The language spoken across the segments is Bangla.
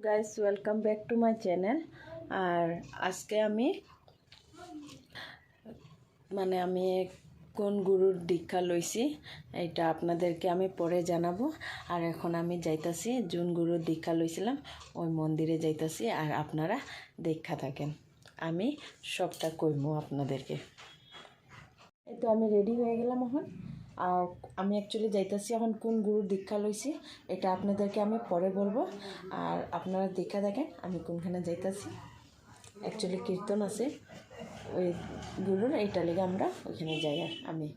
Guys welcome back to my channel. আর আজকে আমি কোন গুরুর দীক্ষা লইছি এটা আপনাদেরকে আমি পরে জানাবো। আর এখন আমি যাইতাছি যোন গুরুর দীক্ষা লইছিলাম ওই মন্দিরে যাইতাছি, আর আপনারা দেখা থাকেন, আমি সবটা কইমু আপনাদেরকে। এই তো আমি রেডি হয়ে গেলাম এখন। আর আমি অ্যাকচুয়ালি যাইতেছি এখন কোন গুরুর দীক্ষা লইছি এটা আপনাদেরকে আমি পরে বলবো। আর আপনারা দেখা দেখেন আমি কোনখানে যাইতেছি। অ্যাকচুয়ালি কীর্তন আছে ওই গুরুর, এইটা লেগে আমরা ওইখানে যাই। আর আমি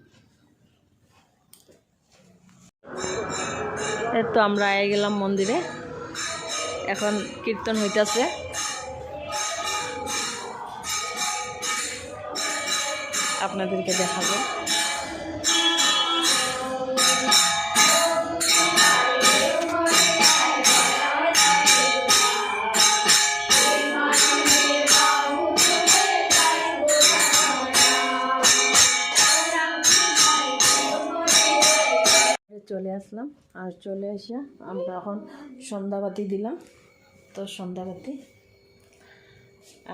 এই তো আমরা আয়ে গেলাম মন্দিরে, এখন কীর্তন হইতাছে। আপনাদেরকে দেখাবো। চলে আসলাম, আর চলে এসে আমরা এখন সন্ধ্যাবাতি দিলাম। তো সন্ধ্যাবাতি,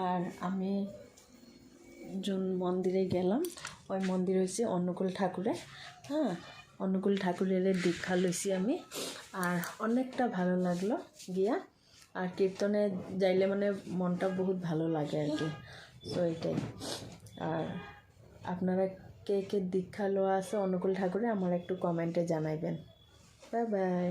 আর আমি যোন মন্দিরে গেলাম ওই মন্দির হয়েছে অনুকূল ঠাকুরের। হ্যাঁ, অনুকূল ঠাকুরের দীক্ষা লইছি আমি, আর অনেকটা ভালো লাগলো গিয়া। আর কীর্তনে যাইলে মানে মনটা বহুত ভালো লাগে আর কি। তো এটাই। আর আপনারা কে কে দীক্ষা লওয়া আছে অনুকূল ঠাকুরে আমার একটু কমেন্টে জানাইবেন। Bye bye.